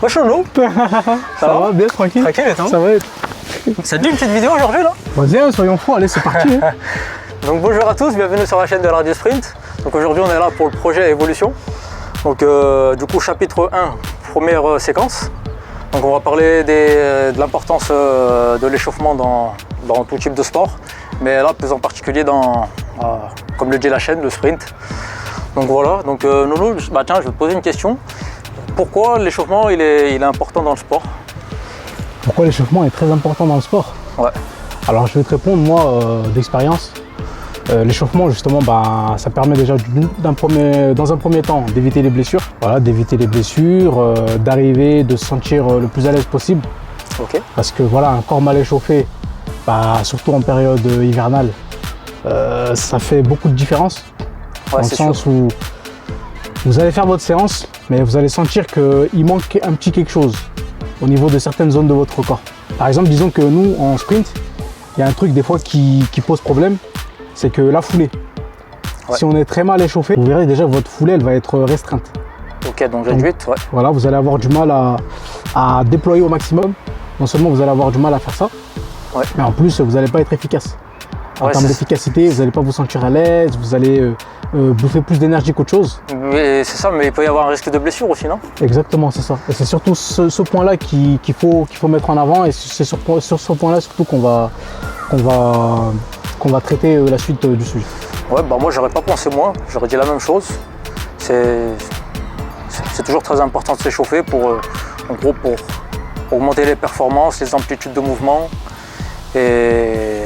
Wesh Nono. Ça va bien, tranquille. Tranquille et toi? Ça va. Ça te dit une petite vidéo aujourd'hui là? Vas-y, soyons fous, allez, c'est parti. Hein. Donc bonjour à tous, bienvenue sur la chaîne de Radio Sprint. Donc aujourd'hui on est là pour le projet Évolution. Donc du coup chapitre 1, première séquence. Donc on va parler de l'importance de l'échauffement dans tout type de sport. Mais là plus en particulier dans, comme le dit la chaîne, le sprint. Donc voilà, donc Nono, bah tiens je vais te poser une question. Pourquoi l'échauffement il est important dans le sport? Pourquoi l'échauffement est très important dans le sport? Ouais. Alors je vais te répondre moi d'expérience. L'échauffement justement, ça permet déjà dans un premier temps d'éviter les blessures. Voilà, d'éviter les blessures, d'arriver, de se sentir le plus à l'aise possible. Ok. Parce que voilà, un corps mal échauffé, surtout en période hivernale, ça fait beaucoup de différence. Ouais, dans le sens où vous allez faire votre séance, mais vous allez sentir qu'il manque un petit quelque chose au niveau de certaines zones de votre corps. Par exemple, disons que nous, en sprint, il y a un truc des fois qui pose problème, c'est que la foulée. Ouais. Si on est très mal échauffé, vous verrez déjà que votre foulée, elle va être restreinte. Ok, donc réduite, ouais. Voilà, vous allez avoir du mal à déployer au maximum. Non seulement vous allez avoir du mal à faire ça, ouais, mais en plus, vous n'allez pas être efficace. En termes d'efficacité, vous n'allez pas vous sentir à l'aise, vous allez bouffer plus d'énergie qu'autre chose. C'est ça, mais il peut y avoir un risque de blessure aussi, non? Exactement, c'est ça. Et c'est surtout ce point-là qu'il faut mettre en avant, et c'est sur ce point-là surtout qu'on va traiter la suite du sujet. Ouais, moi j'aurais pas pensé j'aurais dit la même chose. C'est toujours très important de s'échauffer pour augmenter les performances, les amplitudes de mouvement et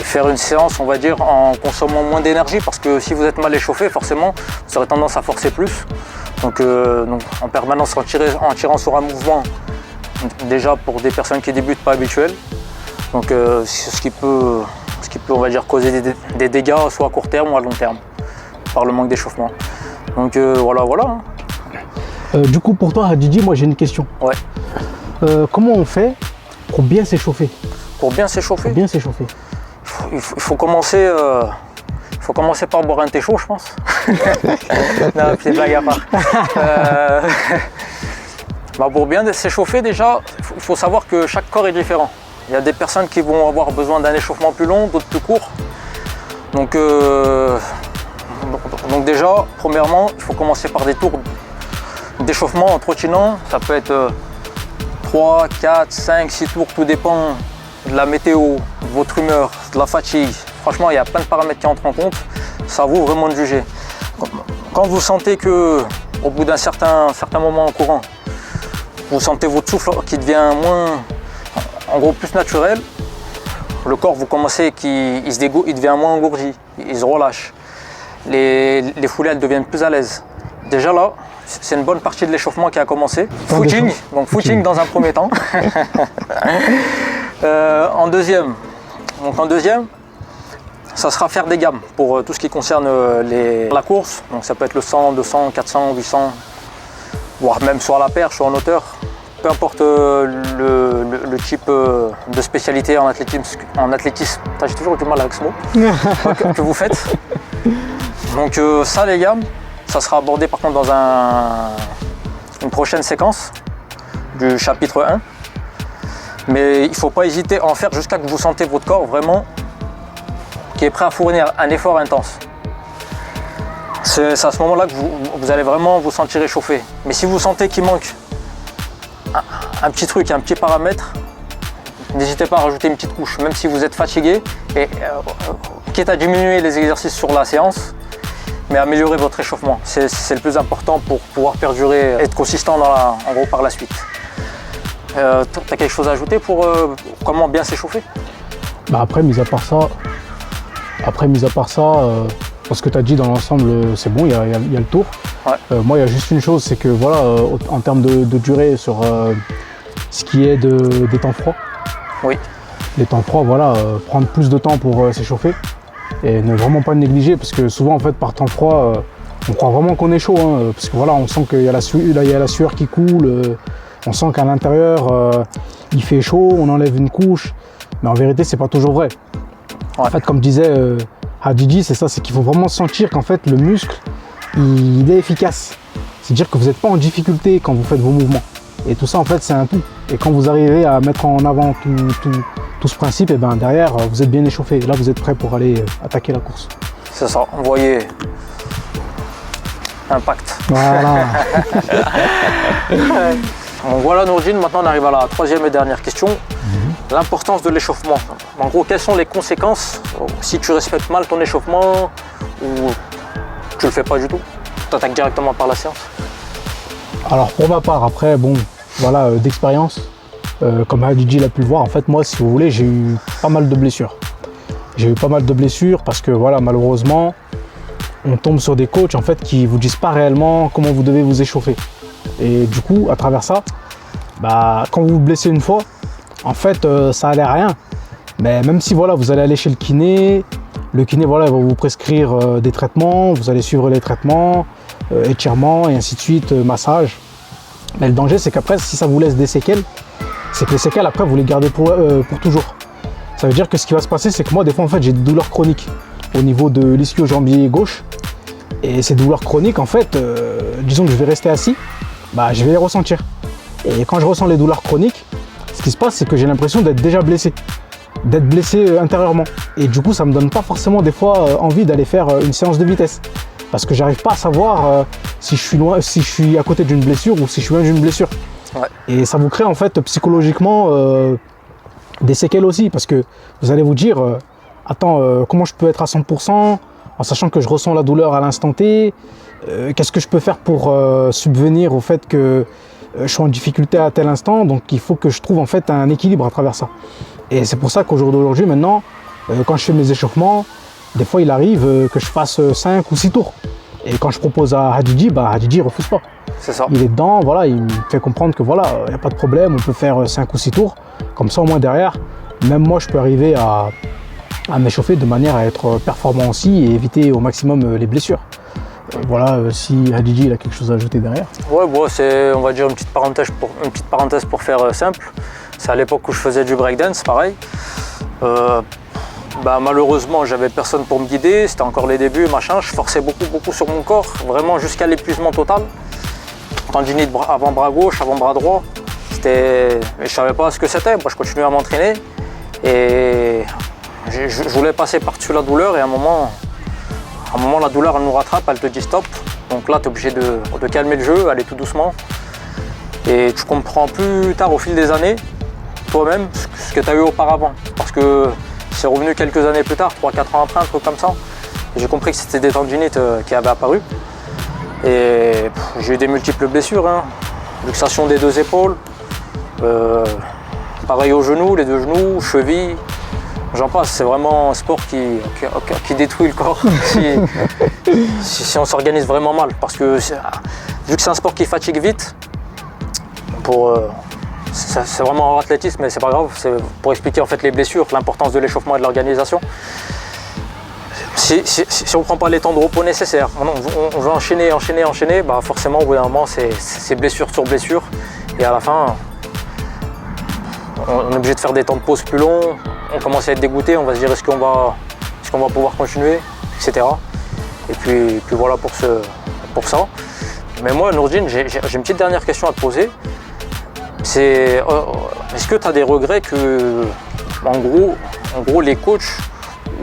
faire une séance, on va dire, en consommant moins d'énergie, parce que si vous êtes mal échauffé, forcément, vous aurez tendance à forcer plus. Donc en permanence, en tirant sur un mouvement, déjà pour des personnes qui débutent, pas habituelles. Donc c'est ce qui peut, on va dire, causer des dégâts, soit à court terme ou à long terme, par le manque d'échauffement. Donc voilà. Hein. Du coup, pour toi, Hadidi, moi j'ai une question. Ouais. Comment on fait pour bien s'échauffer? Pour bien s'échauffer? Pour bien s'échauffer. Il faut commencer par boire un thé chaud, je pense. Non, petite blague à part. Pour bien s'échauffer, déjà, il faut savoir que chaque corps est différent. Il y a des personnes qui vont avoir besoin d'un échauffement plus long, d'autres plus court. Donc déjà, premièrement, il faut commencer par des tours d'échauffement en trottinant. Ça peut être 3, 4, 5, 6 tours, tout dépend de la météo, de votre humeur, de la fatigue. Franchement, il y a plein de paramètres qui entrent en compte. Ça vaut vraiment de juger. Quand vous sentez que, au bout d'un certain moment en courant, vous sentez votre souffle qui devient moins, en gros, plus naturel, le corps, vous commencez, il devient moins engourdi, il se relâche. Les foulées, elles deviennent plus à l'aise. Déjà là, c'est une bonne partie de l'échauffement qui a commencé. Footing dans un premier temps. En deuxième, ça sera faire des gammes pour tout ce qui concerne la course. Donc ça peut être le 100, 200, 400, 800, voire même soit à la perche ou en hauteur. Peu importe le type de spécialité en athlétisme, j'ai toujours eu du mal avec ce mot, que vous faites. Donc ça, les gammes, ça sera abordé par contre dans une prochaine séquence du chapitre 1. Mais il ne faut pas hésiter à en faire jusqu'à ce que vous sentez votre corps vraiment qui est prêt à fournir un effort intense. C'est à ce moment-là que vous allez vraiment vous sentir échauffé. Mais si vous sentez qu'il manque un petit truc, un petit paramètre, n'hésitez pas à rajouter une petite couche, même si vous êtes fatigué, et quitte à diminuer les exercices sur la séance, mais améliorer votre échauffement. C'est le plus important pour pouvoir perdurer et être consistant en gros par la suite. Tu as quelque chose à ajouter pour comment bien s'échauffer? Après, mis à part ça, ce que tu as dit dans l'ensemble, c'est bon, il y a le tour. Ouais. Moi, il y a juste une chose, c'est que voilà, en termes de durée sur ce qui est des temps froids. Oui. Les temps froids, voilà, prendre plus de temps pour s'échauffer et ne vraiment pas le négliger, parce que souvent, en fait, par temps froid, on croit vraiment qu'on est chaud, hein, parce que voilà, on sent qu'il y a la sueur qui coule. On sent qu'à l'intérieur, il fait chaud, on enlève une couche, mais en vérité, c'est pas toujours vrai. Ouais. En fait, comme disait Hadidi, c'est ça, c'est qu'il faut vraiment sentir qu'en fait, le muscle, il est efficace. C'est-à-dire que vous n'êtes pas en difficulté quand vous faites vos mouvements. Et tout ça, en fait, c'est un tout. Et quand vous arrivez à mettre en avant tout ce principe, et ben derrière, vous êtes bien échauffé. Et là, vous êtes prêt pour aller attaquer la course. C'est ça, vous voyez, impact. Voilà. Donc voilà Nourdine, maintenant on arrive à la troisième et dernière question. L'importance de l'échauffement. En gros, quelles sont les conséquences si tu respectes mal ton échauffement ou tu le fais pas du tout? Tu attaques directement par la séance? Alors pour ma part, après, bon, voilà, d'expérience, comme Hadidji l'a pu le voir, en fait, moi, si vous voulez, j'ai eu pas mal de blessures. J'ai eu pas mal de blessures parce que, voilà, malheureusement, on tombe sur des coachs, en fait, qui vous disent pas réellement comment vous devez vous échauffer. Et du coup, à travers ça, bah, quand vous vous blessez une fois, en fait, ça allait rien. Mais même si, voilà, vous allez aller chez le kiné, voilà, il va vous prescrire des traitements, vous allez suivre les traitements, étirements et ainsi de suite, massage. Mais le danger, c'est qu'après, si ça vous laisse des séquelles, c'est que les séquelles, après, vous les gardez pour toujours. Ça veut dire que ce qui va se passer, c'est que moi, des fois, en fait, j'ai des douleurs chroniques au niveau de l'ischio-jambier gauche. Et ces douleurs chroniques, en fait, disons que je vais rester assis, bah, je vais les ressentir. Et quand je ressens les douleurs chroniques, ce qui se passe, c'est que j'ai l'impression d'être déjà blessé, intérieurement. Et du coup, ça me donne pas forcément des fois envie d'aller faire une séance de vitesse. Parce que j'arrive pas à savoir si je suis à côté d'une blessure ou si je suis loin d'une blessure. Ouais. Et ça vous crée en fait psychologiquement des séquelles aussi, parce que vous allez vous dire, attends, comment je peux être à 100% en sachant que je ressens la douleur à l'instant T, qu'est-ce que je peux faire pour subvenir au fait que je suis en difficulté à tel instant, donc il faut que je trouve en fait un équilibre à travers ça. Et c'est pour ça qu'au jour d'aujourd'hui, maintenant, quand je fais mes échauffements, des fois il arrive que je fasse 5 ou 6 tours. Et quand je propose à Hadidji, bah Hadidji refuse pas. C'est ça. Il est dedans, voilà, il me fait comprendre que voilà, il n'y a pas de problème, on peut faire 5 ou 6 tours. Comme ça au moins derrière, même moi je peux arriver à m'échauffer de manière à être performant aussi et éviter au maximum les blessures. Voilà, si Hadidji il a quelque chose à ajouter derrière. Ouais, bon, c'est, on va dire, une petite parenthèse pour faire simple. C'est à l'époque où je faisais du breakdance, pareil. Bah, malheureusement, j'avais personne pour me guider, c'était encore les débuts, machin. Je forçais beaucoup sur mon corps, vraiment jusqu'à l'épuisement total. Tendinite avant-bras gauche, avant-bras droit. Je savais pas ce que c'était, moi je continuais à m'entraîner. Et je voulais passer par-dessus la douleur et à un moment, la douleur elle nous rattrape, elle te dit stop. Donc là, tu es obligé de calmer le jeu, aller tout doucement. Et tu comprends plus tard, au fil des années, toi-même, ce que tu as eu auparavant. Parce que c'est revenu quelques années plus tard, 3-4 ans après, un truc comme ça. Et j'ai compris que c'était des tendinites qui avaient apparu. Et j'ai eu des multiples blessures, hein. Luxation des 2 épaules, pareil aux genoux, les 2 genoux, chevilles. J'en passe, c'est vraiment un sport qui détruit le corps si on s'organise vraiment mal. Parce que vu que c'est un sport qui fatigue vite, c'est vraiment en athlétisme, mais c'est pas grave, c'est pour expliquer en fait les blessures, l'importance de l'échauffement et de l'organisation. Si on ne prend pas les temps de repos nécessaires, on veut enchaîner, bah forcément au bout d'un moment c'est blessure sur blessure. Et à la fin, on est obligé de faire des temps de pause plus longs, on commence à être dégoûté, on va se dire est-ce qu'on va pouvoir continuer, etc. Et puis voilà pour ça. Mais moi, Nourdine, j'ai une petite dernière question à te poser. Est-ce que tu as des regrets que, en gros, les coachs,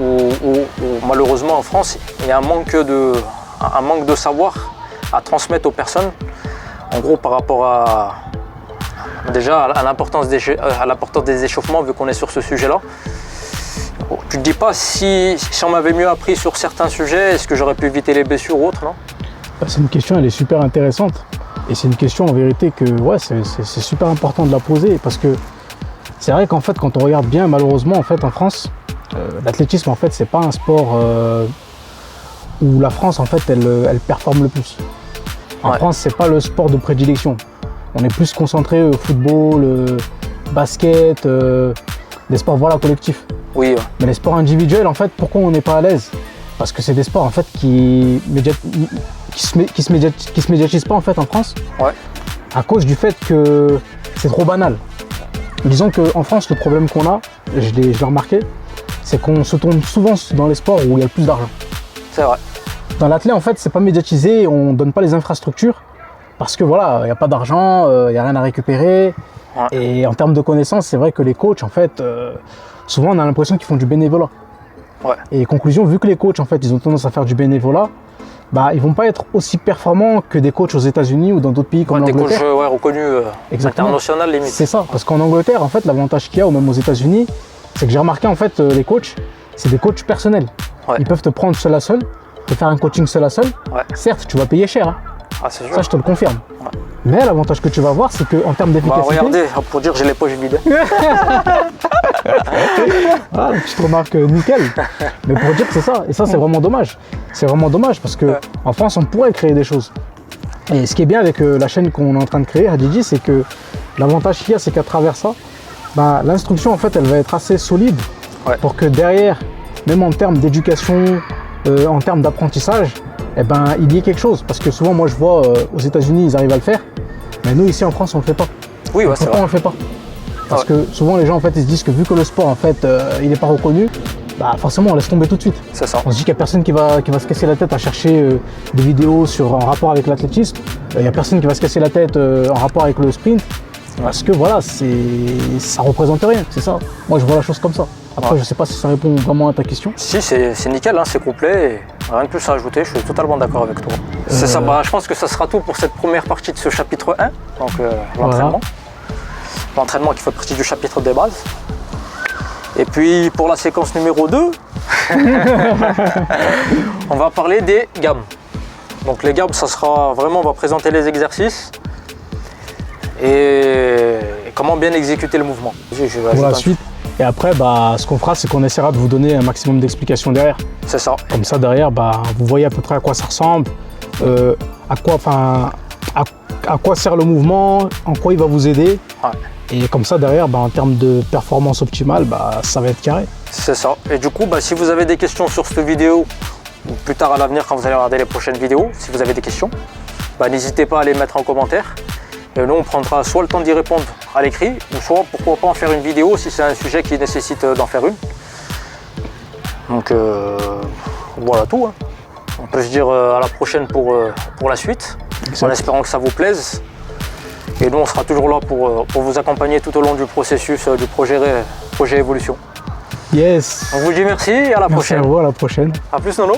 ou malheureusement en France, il y a un manque de savoir à transmettre aux personnes, en gros par rapport à l'importance des échauffements, vu qu'on est sur ce sujet-là. Tu te dis pas si on m'avait mieux appris sur certains sujets, est-ce que j'aurais pu éviter les blessures ou autres, non? C'est une question, elle est super intéressante. Et c'est une question en vérité que ouais, c'est super important de la poser parce que c'est vrai qu'en fait quand on regarde bien, malheureusement en fait en France, l'athlétisme en fait c'est pas un sport où la France en fait elle performe le plus. En France c'est pas le sport de prédilection. On est plus concentré au football, basket, des sports voilà collectifs. Oui. Ouais. Mais les sports individuels en fait pourquoi on n'est pas à l'aise? Parce que c'est des sports en fait qui se médiatisent pas en fait en France, ouais. À cause du fait que c'est trop banal. Disons qu'en France, le problème qu'on a, je l'ai remarqué, c'est qu'on se tourne souvent dans les sports où il y a le plus d'argent. C'est vrai. Dans l'athlé, en fait, c'est pas médiatisé, on donne pas les infrastructures parce que voilà, il n'y a pas d'argent, il n'y a rien à récupérer. Ouais. Et en termes de connaissances, c'est vrai que les coachs, en fait, souvent on a l'impression qu'ils font du bénévolat. Ouais. Et conclusion, vu que les coachs, en fait, ils ont tendance à faire du bénévolat, bah, ils vont pas être aussi performants que des coachs aux États-Unis ou dans d'autres pays comme Des l'Angleterre. coachs reconnus international limite. C'est ça, parce qu'en Angleterre, en fait, l'avantage qu'il y a, ou même aux États-Unis, c'est que j'ai remarqué, en fait, les coachs, c'est des coachs personnels. Ouais. Ils peuvent te prendre seul à seul, te faire un coaching seul à seul. Ouais. Certes, tu vas payer cher, hein. Ah, c'est sûr. Ça, je te le confirme. Ouais. Mais l'avantage que tu vas voir, c'est qu'en termes Bah, d'efficacité... regardez, pour dire j'ai les poches vides. Ah, tu te remarques nickel. Mais pour dire que c'est ça, et ça c'est vraiment dommage. C'est vraiment dommage parce que en France on pourrait créer des choses. Et ce qui est bien avec la chaîne qu'on est en train de créer, Hadidji, c'est que l'avantage qu'il y a, c'est qu'à travers ça, bah, l'instruction en fait elle va être assez solide pour que derrière, même en termes d'éducation, en termes d'apprentissage, eh ben, il y ait quelque chose. Parce que souvent moi je vois aux États-Unis ils arrivent à le faire, mais nous ici en France on le fait pas. Oui, ouais, c'est Pourquoi vrai. on le fait pas? Parce que souvent les gens en fait ils se disent que vu que le sport en fait il n'est pas reconnu, bah forcément on laisse tomber tout de suite. C'est ça. On se dit qu'il n'y a personne qui va se casser la tête à chercher des vidéos en rapport avec l'athlétisme. Il n'y a personne qui va se casser la tête en rapport avec le sprint. Parce que voilà, ça représente rien, c'est ça. Moi je vois la chose comme ça. Après je sais pas si ça répond vraiment à ta question. Si, c'est nickel, hein, c'est complet. Et rien de plus à ajouter, je suis totalement d'accord avec toi. C'est ça, bah, je pense que ça sera tout pour cette première partie de ce chapitre 1, donc l'entraînement. L'entraînement qui fait partie du chapitre des bases. Et puis pour la séquence numéro 2, on va parler des gammes. Donc les gammes, ça sera vraiment, on va présenter les exercices et comment bien exécuter le mouvement. Pour la suite. Et après, bah, ce qu'on fera, c'est qu'on essaiera de vous donner un maximum d'explications derrière. C'est ça. Comme ça, derrière, bah, vous voyez à peu près à quoi ça ressemble, à quoi sert le mouvement, en quoi il va vous aider. Ouais. Et comme ça, derrière, bah, en termes de performance optimale, bah, ça va être carré. C'est ça. Et du coup, bah, si vous avez des questions sur cette vidéo, ou plus tard à l'avenir quand vous allez regarder les prochaines vidéos, si vous avez des questions, bah, n'hésitez pas à les mettre en commentaire. Et nous, on prendra soit le temps d'y répondre à l'écrit, ou soit pourquoi pas en faire une vidéo si c'est un sujet qui nécessite d'en faire une. Donc voilà tout. Hein. On peut se dire à la prochaine pour la suite, en espérant que ça vous plaise. Et nous, on sera toujours là pour vous accompagner tout au long du processus du projet Évolution. Yes. On vous dit merci et à la prochaine. Merci à vous, à la prochaine. A plus Nono.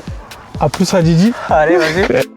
À plus Hadidji. Allez, vas-y.